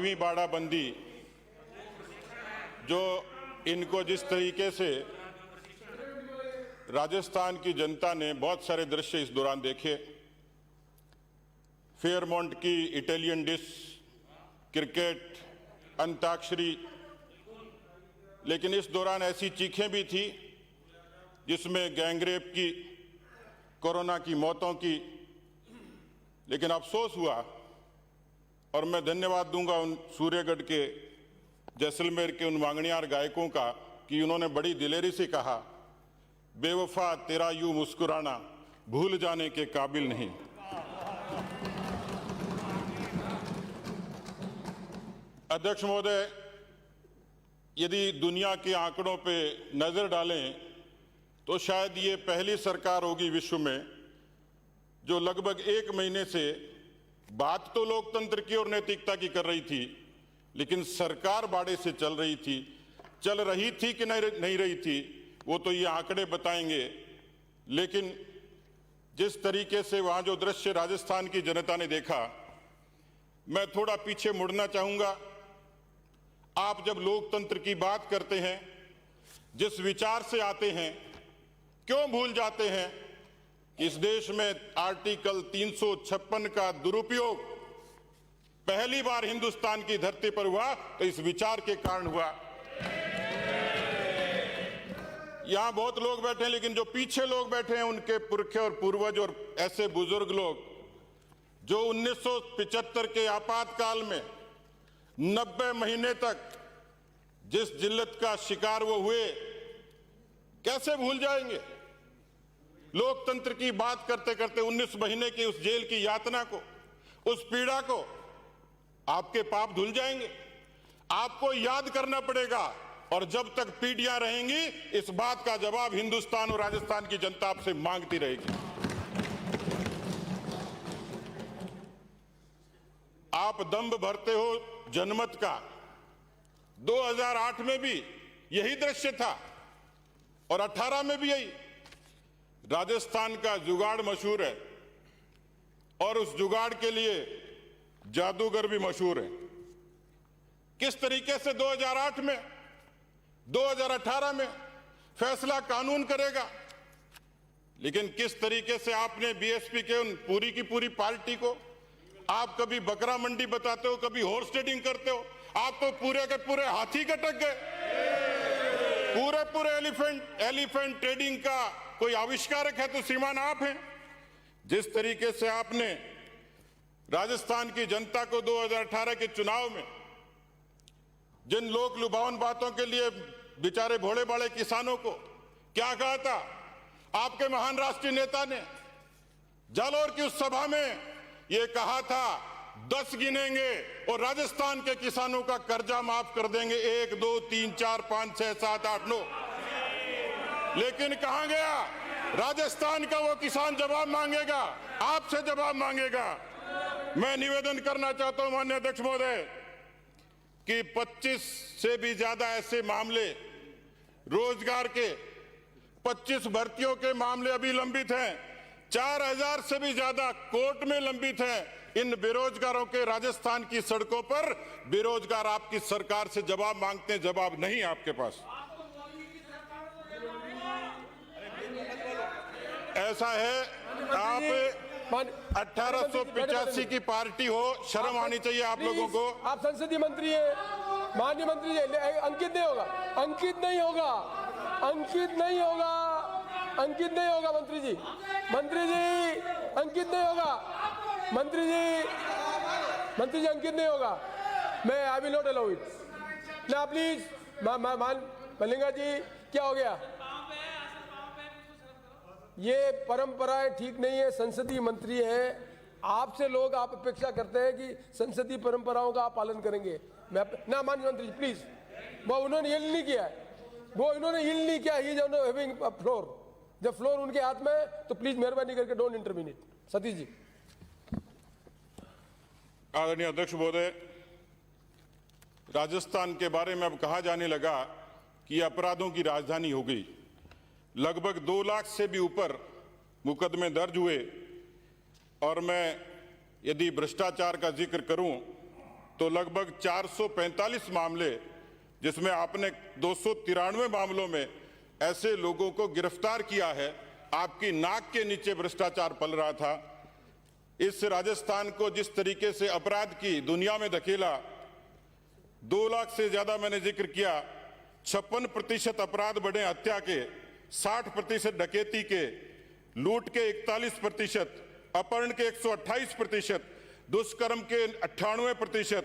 8वीं बाड़ाबंदी जो इनको जिस तरीके से राजस्थान की जनता ने बहुत सारे दृश्य इस दौरान देखे, फेयरमोंट की इटालियन डिश, क्रिकेट, अंताक्षरी, लेकिन इस दौरान ऐसी चीखें भी थी जिसमें गैंगरेप की, कोरोना की मौतों की। लेकिन अफसोस हुआ, और मैं धन्यवाद दूंगा उन सूर्यगढ़ के, जैसलमेर के उन वांगणियार गायकों का कि उन्होंने बड़ी दिलेरी से कहा, बेवफा तेरा यूं मुस्कुराना भूल जाने के काबिल नहीं। अध्यक्ष महोदय, यदि दुनिया के आंकड़ों पे नजर डालें तो शायद ये पहली सरकार होगी विश्व में जो लगभग 1 महीने से बात तो लोकतंत्र की और नैतिकता की कर रही थी, लेकिन सरकार बाड़े से चल रही थी कि नहीं रही थी वो तो ये आंकड़े बताएंगे। लेकिन जिस तरीके से वहां जो दृश्य राजस्थान की जनता ने देखा, मैं थोड़ा पीछे मुड़ना चाहूंगा। आप जब लोकतंत्र की बात करते हैं, जिस विचार से आते हैं, क्यों भूल जाते हैं कि इस देश में आर्टिकल 356 का दुरुपयोग पहली बार हिंदुस्तान की धरती पर हुआ तो इस विचार के कारण हुआ। यहां बहुत लोग बैठे हैं, लेकिन जो पीछे लोग बैठे हैं उनके पुरखे और पूर्वज और ऐसे बुजुर्ग लोग जो 1975 के आपातकाल में 90 महीने तक जिस जिल्लत का शिकार वो हुए, कैसे भूल जाएंगे? लोकतंत्र की बात करते करते 19 महीने की उस जेल की यातना को, उस पीड़ा को, आपके पाप धुल जाएंगे? आपको याद करना पड़ेगा, और जब तक पीड़ियां रहेंगी इस बात का जवाब हिंदुस्तान और राजस्थान की जनता आपसे मांगती रहेगी। आप दंभ भरते हो जनमत का। 2008 में भी यही दृश्य था और 18 में भी यही। राजस्थान का जुगाड़ मशहूर है और उस जुगाड़ के लिए जादूगर भी मशहूर है। किस तरीके से 2008 में, 2018 में फैसला कानून करेगा, लेकिन किस तरीके से आपने बीएसपी के उन पूरी की पूरी पार्टी को, आप कभी बकरा मंडी बताते हो, कभी हॉर्स ट्रेडिंग करते हो, आप तो पूरे के पूरे हाथी कटक गए। पूरे एलिफेंट ट्रेडिंग का कोई आविष्कारक है तो श्रीमान आप हैं। जिस तरीके से आपने राजस्थान की जनता को 2018 के चुनाव में जिन लोक लुभावन बातों के लिए बेचारे भोले भाले किसानों को क्या कहा था, आपके महान राष्ट्रीय नेता ने जालोर की उस सभा में यह कहा था, 10 गिनेंगे और राजस्थान के किसानों का कर्जा माफ कर देंगे, 1 2 3 4 5 6 7 8 9। लेकिन कहां गया? राजस्थान का वो किसान जवाब मांगेगा, आपसे जवाब मांगेगा। मैं निवेदन करना चाहता हूं माननीय अध्यक्ष महोदय कि 25 से भी ज्यादा ऐसे मामले, रोजगार के 25 भर्तियों के मामले अभी लंबित हैं, 4000 से भी ज्यादा कोर्ट में लंबित हैं। इन बेरोजगारों के राजस्थान की सड़कों पर बेरोजगार आपकी सरकार से जवाब मांगते हैं, जवाब नहीं आपके पास। ऐसा है, आप 1885 की पार्टी हो, शर्म आनी चाहिए आप लोगों को। आप संसदीय मंत्री हैं, माननीय मंत्री जी, अंकित नहीं होगा, अंकित नहीं होगा, अंकित नहीं होगा, अंकित नहीं होगा मंत्री जी, मंत्री जी अंकित नहीं होगा, मंत्री जी अंकित नहीं होगा। मैं I will not allow it ना, प्लीज। मलिंगा जी क्या हो गया? ये परंपराएं ठीक नहीं है। संसदीय मंत्री है, आपसे लोग आप अपेक्षा करते हैं कि संसदीय परंपराओं का आप पालन करेंगे। मैं ना, माननीय मंत्री जी प्लीज, वो उन्होंने यील्ड नहीं किया है, वो इन्होंने यील्ड नहीं किया। ही इज हैविंग फ्लोर, जब फ्लोर उनके हाथ में है तो प्लीज मेहरबानी करके डोंट इंटरवीन। सतीश जी। आदरणीय अध्यक्ष महोदय, राजस्थान के बारे में अब कहा जाने लगा कि अपराधों की राजधानी हो गई। लगभग 2 लाख से भी ऊपर मुकदमे दर्ज हुए, और मैं यदि भ्रष्टाचार का जिक्र करूं तो लगभग 445 मामले, जिसमें आपने 293 मामलों में ऐसे लोगों को गिरफ्तार किया है। आपकी नाक के नीचे भ्रष्टाचार पल रहा था। इस राजस्थान को जिस तरीके से अपराध की दुनिया में धकेला, 2 लाख से ज्यादा मैंने जिक्र किया, 56% अपराध बढ़े हत्या के, 60% डकैती के, लूट के 41%, अपहरण के 128%, दुष्कर्म के 98%,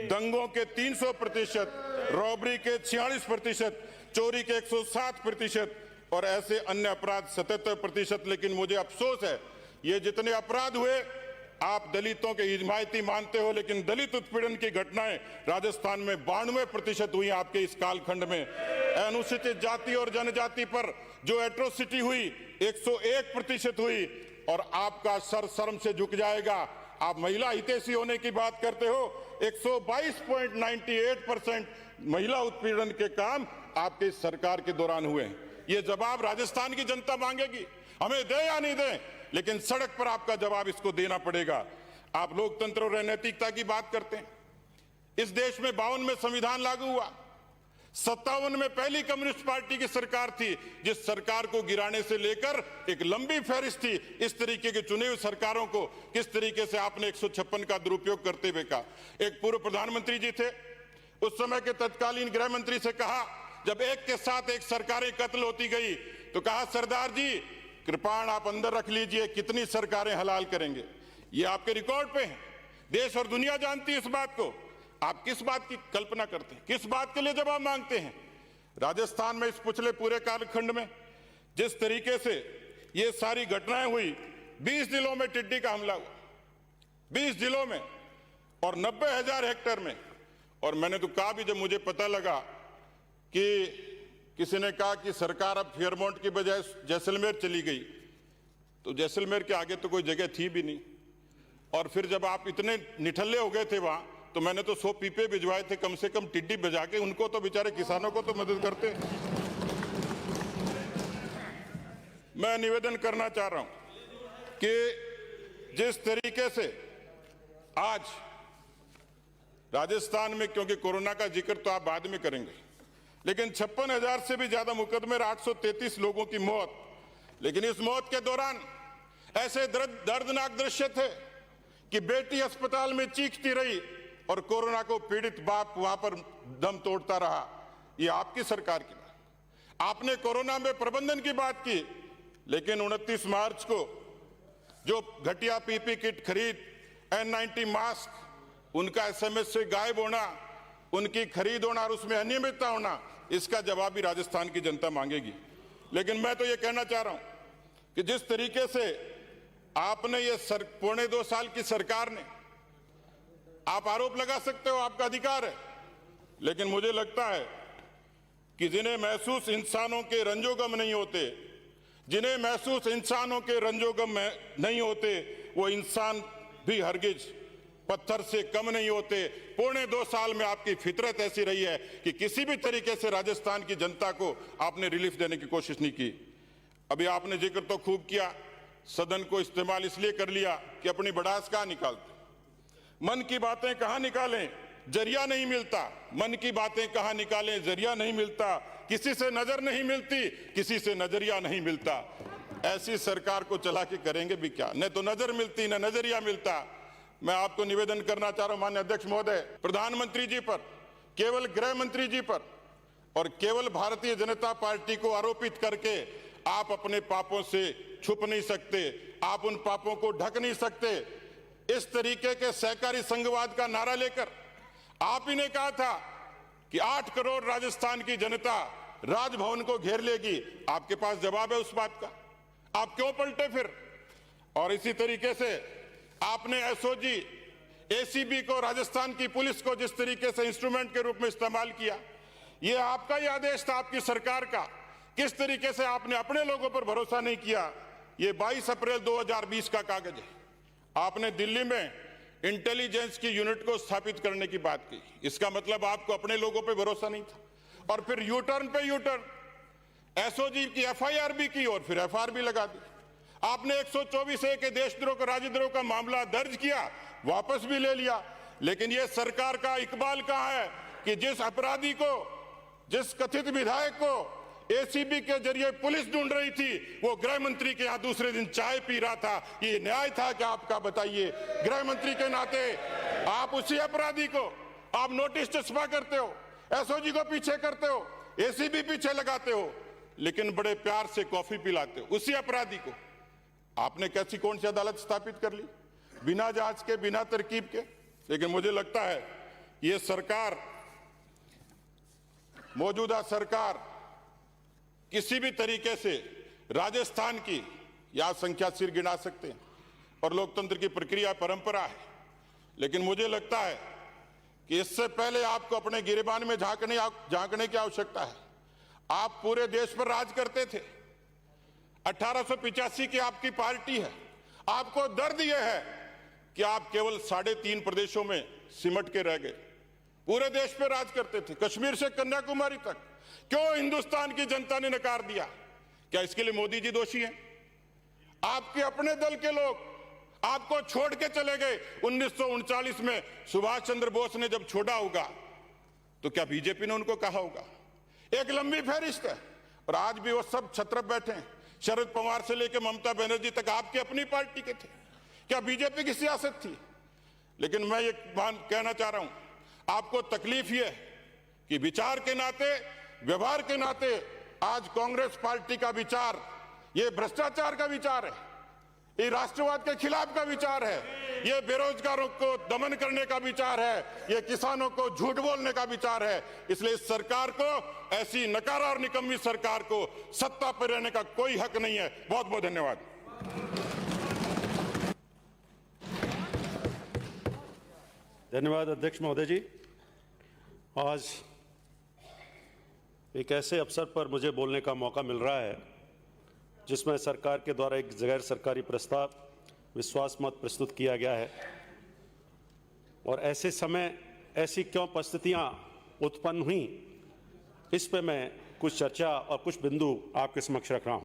दंगों के 300%, रॉबरी के 46%, चोरी के 107% और ऐसे अन्य अपराध 77%। लेकिन मुझे अफसोस है, ये जितने अपराध हुए आप दलितों के हिमायती मानते हो, लेकिन दलित उत्पीड़न की घटनाएं राजस्थान में 92% हुई आपके इस कालखंड में। अनुसूचित जाति और जनजाति पर जो एट्रोसिटी हुई 101% हुई और आपका सर शर्म से झुक जाएगा। आप महिला हितैषी होने की बात करते हो, 122.98% महिला उत्पीड़न के काम आपके सरकार के दौरान हुए हैं। ये जवाब राजस्थान की जनता मांगेगी, हमें दे या नहीं दे, लेकिन सड़क पर आपका जवाब इसको देना पड़ेगा। आप लोकतंत्र और नैतिकता की बात करते हैं। इस देश में 52 में संविधान लागू हुआ, 57 में पहली कम्युनिस्ट पार्टी की सरकार थी, जिस सरकार को गिराने से लेकर एक लंबी फहरिस्त थी। इस तरीके के चुने हुए सरकारों को किस तरीके से आपने 156 का दुरुपयोग करते हुए कहा। एक पूर्व प्रधानमंत्री जी थे, उस समय के तत्कालीन गृह मंत्री से कहा, जब एक के साथ एक सरकारें कत्ल होती गई तो कहा, सरदार जी कृपाण आप अंदर रख लीजिए, कितनी सरकारें हलाल करेंगे। ये आपके रिकॉर्ड पे है, देश और दुनिया जानती है इस बात को। आप किस बात की कल्पना करते हैं, किस बात के लिए जवाब मांगते हैं? राजस्थान में इस पिछले पूरे कालखंड में जिस तरीके से ये सारी घटनाएं हुई, 20 जिलों में टिड्डी का हमला हुआ, 20 जिलों में और 90,000 हेक्टेयर में। और मैंने तो कहा भी, जब मुझे पता लगा कि किसी ने कहा कि सरकार अब फेयरमाउंट की बजाय जैसलमेर चली गई, तो जैसलमेर के आगे तो कोई जगह थी भी नहीं। और फिर जब आप इतने निठल्ले हो गए थे वहां, तो मैंने तो 100 पीपे भिजवाए थे कम से कम टिड्डी बजा के, उनको तो बेचारे किसानों को तो मदद करते। मैं निवेदन करना चाह रहा हूं कि जिस तरीके से आज राजस्थान में, क्योंकि कोरोना का जिक्र तो आप बाद में करेंगे, लेकिन 56,000 से भी ज्यादा मुकदमे, 833 लोगों की मौत। लेकिन इस मौत के दौरान ऐसे दर्दनाक दृश्य थे कि बेटी अस्पताल में चीखती रही और कोरोना को पीड़ित बाप वहां पर दम तोड़ता रहा। ये आपकी सरकार की बात। आपने कोरोना में प्रबंधन की बात की, लेकिन 29 मार्च को जो घटिया पीपी किट खरीद, N90 मास्क, उनका SMS से गायब होना, उनकी खरीद होना और उसमें अनियमितता होना, इसका जवाब भी राजस्थान की जनता मांगेगी। लेकिन मैं तो ये कहना चाह रहा हूं कि जिस तरीके से आपने ये 1.25 साल की सरकार ने, आप आरोप लगा सकते हो, आपका अधिकार है, लेकिन मुझे लगता है कि जिन्हें महसूस इंसानों के रंजोगम नहीं होते, जिन्हें महसूस इंसानों के रंजोगम नहीं होते, वो इंसान भी हरगिज पत्थर से कम नहीं होते। 1.25 साल में आपकी फितरत ऐसी रही है कि किसी भी तरीके से राजस्थान की जनता को आपने रिलीफ देने की कोशिश नहीं की। अभी आपने जिक्र तो खूब किया, सदन को इस्तेमाल इसलिए कर लिया कि अपनी भड़ास कहां निकालते, मन की बातें कहां निकालें, जरिया नहीं मिलता। मन की बातें कहां निकालें, जरिया नहीं मिलता। किसी से नजर नहीं मिलती, किसी से नजरिया नहीं मिलता। ऐसी सरकार को चला के करेंगे भी क्या? न तो नजर मिलती, न नजरिया मिलता। मैं आपको निवेदन करना चाह रहा हूं माननीय अध्यक्ष महोदय, प्रधानमंत्री जी पर, केवल गृह मंत्री जी पर और केवल भारतीय जनता पार्टी को आरोपित करके आप अपने पापों से छुप नहीं सकते, आप उन पापों को ढक नहीं सकते। इस तरीके के सहकारी संघवाद का नारा लेकर आप ही ने कहा था कि 8 करोड़ राजस्थान की जनता राजभवन को घेर लेगी। आपके पास जवाब है उस बात का, आप क्यों पलटे फिर? और इसी तरीके से आपने एसओजी, एसीबी को, राजस्थान की पुलिस को जिस तरीके से इंस्ट्रूमेंट के रूप में इस्तेमाल किया, यह आपका ही आदेश था, आपकी सरकार का। किस तरीके से आपने अपने लोगों पर भरोसा नहीं किया। यह 22 अप्रैल 2020 का कागज है। आपने दिल्ली में इंटेलिजेंस की यूनिट को स्थापित करने की बात की। इसका मतलब आपको अपने लोगों पर भरोसा नहीं था। और फिर यूटर्न पे यूटर्न, एसओजी की एफआईआर भी की और फिर एफआईआर भी लगा दी। आपने 124A के देशद्रोह का, राज्यद्रोह का मामला दर्ज किया, वापस भी ले लिया। लेकिन ये सरकार का इकबाल कहाँ है कि जिस अपराधी को, जिस कथित विधायक को एसीबी के जरिए पुलिस ढूंढ रही थी, वो गृह मंत्री के यहाँ दूसरे दिन चाय पी रहा था। ये न्याय था क्या आपका? बताइए। गृह मंत्री के नाते आप उसी अपराधी को आप नोटिस चस्पा करते हो, एसओजी को पीछे करते हो, एसीबी पीछे लगाते हो, लेकिन बड़े प्यार से कॉफी पिलाते हो उसी अपराधी को। आपने कैसी कौन सी अदालत स्थापित कर ली? बिना जांच के, बिना तरकीब के। लेकिन मुझे लगता है ये सरकार, मौजूदा सरकार किसी भी तरीके से राजस्थान की या संख्या सिर गिना सकते हैं और लोकतंत्र की प्रक्रिया परंपरा है, लेकिन मुझे लगता है कि इससे पहले आपको अपने गिरेबान में झांकने की आवश्यकता है। आप पूरे देश पर राज करते थे, 1885 की आपकी पार्टी है। आपको दर्द यह है कि आप केवल 3.5 प्रदेशों में सिमट के रह गए। पूरे देश पे राज करते थे, कश्मीर से कन्याकुमारी तक। क्यों हिंदुस्तान की जनता ने नकार दिया? क्या इसके लिए मोदी जी दोषी हैं? आपके अपने दल के लोग आपको छोड़ के चले गए। 1939 में सुभाष चंद्र बोस ने जब छोड़ा होगा तो क्या बीजेपी ने उनको कहा होगा? एक लंबी फहरिस्त है और आज भी वो सब छत्रप बैठे हैं। शरद पवार से लेकर ममता बनर्जी तक आपकी अपनी पार्टी के थे। क्या बीजेपी की सियासत थी? लेकिन मैं ये कहना चाह रहा हूं, आपको तकलीफ ये है कि विचार के नाते, व्यवहार के नाते आज कांग्रेस पार्टी का विचार ये भ्रष्टाचार का विचार है, ये राष्ट्रवाद के खिलाफ का विचार है, ये बेरोजगारों को दमन करने का विचार है, ये किसानों को झूठ बोलने का विचार है। इसलिए इस सरकार को, ऐसी नकारा और निकम्मी सरकार को सत्ता पर रहने का कोई हक नहीं है। बहुत बहुत धन्यवाद। धन्यवाद अध्यक्ष महोदय जी। आज एक ऐसे अवसर पर मुझे बोलने का मौका मिल रहा है जिसमें सरकार के द्वारा एक गैर सरकारी प्रस्ताव विश्वास मत प्रस्तुत किया गया है, और ऐसे समय ऐसी क्यों परिस्थितियां उत्पन्न हुई, इस पे मैं कुछ चर्चा और कुछ बिंदु आपके समक्ष रख रहा हूं।